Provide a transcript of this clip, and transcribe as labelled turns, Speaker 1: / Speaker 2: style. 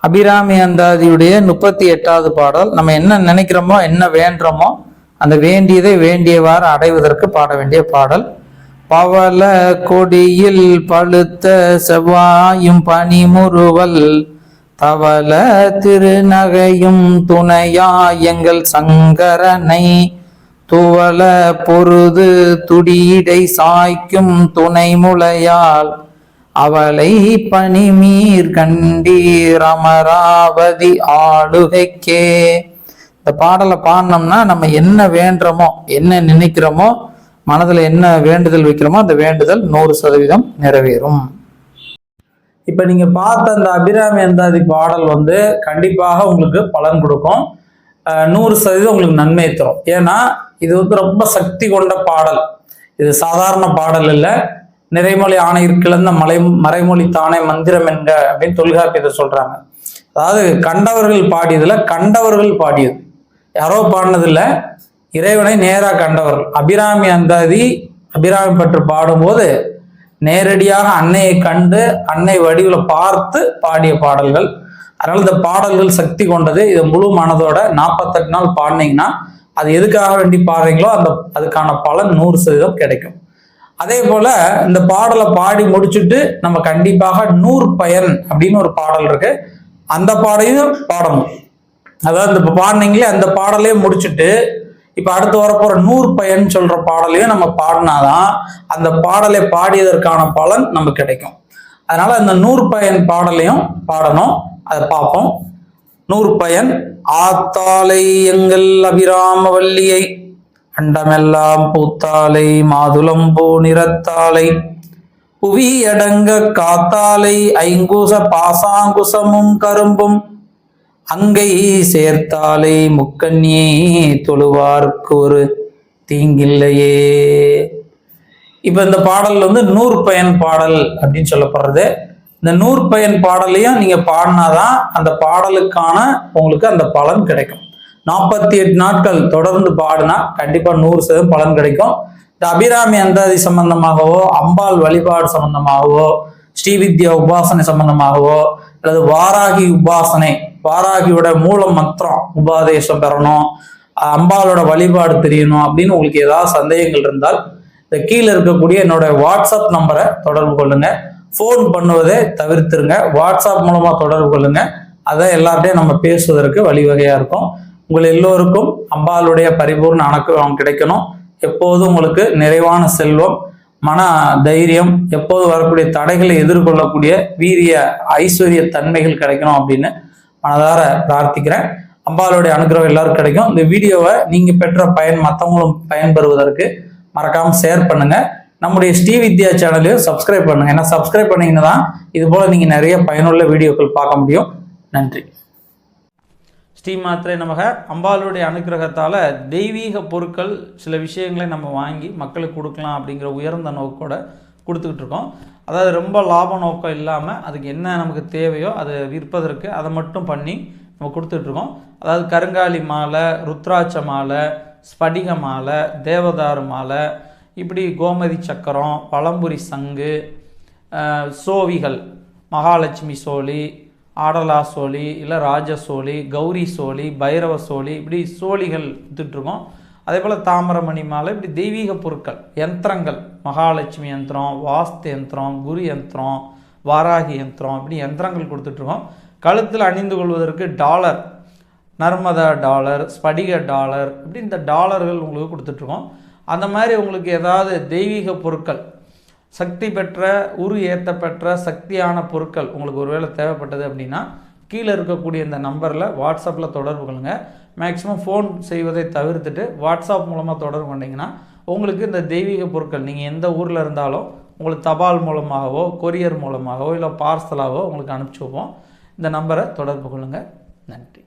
Speaker 1: அபிராமி அந்தாதியுடைய 38வது பாடல். நம்ம என்ன நினைக்கிறோமோ என்ன வேண்டுறோமோ அந்த வேண்டியதை வேண்டியவாறு அடைவதற்கு பாட வேண்டிய பாடல். பவள கொடியில் பழுத்த செவ்வாயும் பனிமுறுவல் தவள திருநகையும் துணையா எங்கள் சங்கரனை துவள பொருது துடியடை சாய்க்கும் துணை முளையால் அவளை பனிமீர் கண்டீர் அமராவதி ஆளுகைக்கே. இந்த பாடலை பாடினோம்னா நம்ம என்ன வேண்டுறோமோ என்ன நினைக்கிறோமோ மனதில் என்ன வேண்டுதல் வைக்கிறோமோ அந்த வேண்டுதல் 100% நிறைவேறும். இப்ப நீங்க பார்த்த அந்த அபிராமி அந்தாதி பாடல் கண்டிப்பாக உங்களுக்கு பலன் கொடுக்கும். 100% உங்களுக்கு நன்மை தரும். ஏன்னா இது ரொம்ப சக்தி கொண்ட பாடல். இது சாதாரண பாடல் இல்லை. நிறைமொழி ஆணையிற் கிளந்த மறைமொழி தானே மந்திரம் என்க அப்படின்னு தொல்காப்பியத்தை சொல்றாங்க. அதாவது கண்டவர்கள் பாடியதுல கண்டவர்கள் பாடியது, யாரோ பாடினதில்ல, இறைவனை நேராக கண்டவர்கள். அபிராமி அந்தாதி அபிராமி பற்று பாடும்போது நேரடியாக அன்னையை கண்டு அன்னை வடிவில் பார்த்து பாடிய பாடல்கள். அதனால இந்த பாடல்கள் சக்தி கொண்டது. இதை முழு மனதோட 48 நாள் பாடினீங்கன்னா அது எதுக்காக வேண்டி பாடுறீங்களோ அதுக்கான பலன் 100% கிடைக்கும். அதே போல இந்த பாடலை பாடி முடிச்சுட்டு நம்ம கண்டிப்பாக 100 பயன் அப்படின்னு ஒரு பாடல் இருக்கு, அந்த பாடையும் பாடணும். அதாவது இப்ப பாடினீங்களே அந்த பாடலையே முடிச்சுட்டு இப்ப அடுத்து வரப்போற 100 பயன் சொல்ற பாடலையும் நம்ம பாடினாதான் அந்த பாடலை பாடியதற்கான பலன் நமக்கு கிடைக்கும். அதனால அந்த 100 பயன் பாடலையும் பாடணும். அதை பார்ப்போம். 100 பயன். ஆத்தாலை எங்கள் அபிராம வல்லியை அண்டமெல்லாம் பூத்தாலை மாதுளம்பூ நிறத்தாலை புவி அடங்க காத்தாலை ஐங்குச பாசாங்குசமும் கரும்பும் அங்கை சேர்த்தாலை முக்கண்ணியே தொழுவார்க்கு ஒரு தீங்கில்லையே. இப்ப இந்த பாடல் 100 பயன் பாடல் அப்படின்னு சொல்லப்படுறது. இந்த 100 பயன் பாடலையும் நீங்க பாடினாதான் அந்த பாடலுக்கான உங்களுக்கு அந்த பலன் கிடைக்கும். 48 நாட்கள் தொடர்ந்து பாடினா கண்டிப்பா 100% பலன் கிடைக்கும். இந்த அபிராமி அந்தாதி சம்பந்தமாகவோ அம்பாள் வழிபாடு சம்பந்தமாகவோ ஸ்ரீவித்யா உபாசனை சம்பந்தமாகவோ அல்லது வாராகி உபாசனை, வாராகியோட மூல மந்திரம் உபாதேசம் பெறணும், அம்பாளோட வழிபாடு தெரியணும் அப்படின்னு உங்களுக்கு ஏதாவது சந்தேகங்கள் இருந்தால் இந்த கீழே இருக்கக்கூடிய என்னோட வாட்ஸ்அப் நம்பரை தொடர்பு கொள்ளுங்க. ஃபோன் பண்ணுவதை தவிர்த்துருங்க. வாட்ஸ்அப் மூலமா தொடர்பு கொள்ளுங்க. அதை எல்லார்ட்டையும் நம்ம பேசுவதற்கு வழிவகையா இருக்கும். உங்கள் எல்லோருக்கும் அம்பாளுடைய பரிபூர்ண அனுகிரகம் கிடைக்கணும். எப்போதும் உங்களுக்கு நிறைவான செல்வம், மன தைரியம், எப்போது வரக்கூடிய தடைகளை எதிர்கொள்ளக்கூடிய வீரிய ஐஸ்வர்ய தன்மைகள் கிடைக்கணும் அப்படின்னு மனதார பிரார்த்திக்கிறேன். அம்பாளுடைய அனுகிரகம் எல்லாருக்கும் கிடைக்கும். இந்த வீடியோவை நீங்க பெற்ற பயன் மற்றவங்களும் பயன்பெறுவதற்கு மறக்காம ஷேர் பண்ணுங்க. நம்முடைய ஸ்ரீவித்யா சேனலையும் சப்ஸ்கிரைப் பண்ணுங்க. ஏன்னா சப்ஸ்கிரைப் பண்ணீங்கன்னா தான் இது போல நீங்க நிறைய பயனுள்ள வீடியோக்கள் பார்க்க முடியும். நன்றி. ஸ்ரீமாத்திரை நமக. அம்பாளுடைய அனுகிரகத்தால் தெய்வீக பொருட்கள் சில விஷயங்களை நம்ம வாங்கி மக்களுக்கு கொடுக்கலாம் அப்படிங்கிற உயர்ந்த நோக்கோட கொடுத்துக்கிட்டு இருக்கோம். அதாவது ரொம்ப லாப நோக்கம் இல்லாமல் அதுக்கு என்ன நமக்கு தேவையோ அதை விற்பதற்கு அதை மட்டும் பண்ணி நம்ம கொடுத்துட்ருக்கோம். அதாவது கருங்காலி மாலை, ருத்ராட்ச மாலை, ஸ்படிக மாலை, தேவதாரு மாலை, இப்படி கோமதி சக்கரம், பழம்புரி சங்கு, சோவிகள், மகாலட்சுமி சோழி, ஆடலா சோழி, இல்லை ராஜ சோழி, கௌரி சோழி, பைரவ சோழி, இப்படி சோழிகள் வித்துட்ருக்கோம். அதே போல் தாமரமணி மாலை, இப்படி தெய்வீக பொருட்கள், யந்திரங்கள், மகாலட்சுமி யந்திரம், வாஸ்து யந்திரம், குரு யந்திரம், வாராகி யந்திரம், இப்படி யந்திரங்கள் கொடுத்துட்ருக்கோம். கழுத்தில் அணிந்து கொள்வதற்கு டாலர், நர்மதா டாலர், ஸ்படிக டாலர், இப்படி இந்த டாலர்கள் உங்களுக்கு கொடுத்துட்ருக்கோம். அந்த மாதிரி உங்களுக்கு ஏதாவது தெய்வீக பொருட்கள், சக்தி பெற்ற உரு ஏற்ற பெற்ற சக்தியான பொருட்கள் உங்களுக்கு ஒருவேளை தேவைப்பட்டது அப்படின்னா கீழே இருக்கக்கூடிய இந்த நம்பரில் வாட்ஸ்அப்பில் தொடர்பு கொள்ளுங்க. மேக்ஸிமம் ஃபோன் செய்வதை தவிர்த்துட்டு வாட்ஸ்அப் மூலமாக தொடர்பு கொண்டீங்கன்னா உங்களுக்கு இந்த தெய்வீக பொருட்கள் நீங்கள் எந்த ஊரில் இருந்தாலும் உங்களுக்கு தபால் மூலமாகவோ கொரியர் மூலமாகவோ இல்லை பார்சலாகவோ உங்களுக்கு அனுப்பிச்சி வைப்போம். இந்த நம்பரை தொடர்பு கொள்ளுங்கள். நன்றி.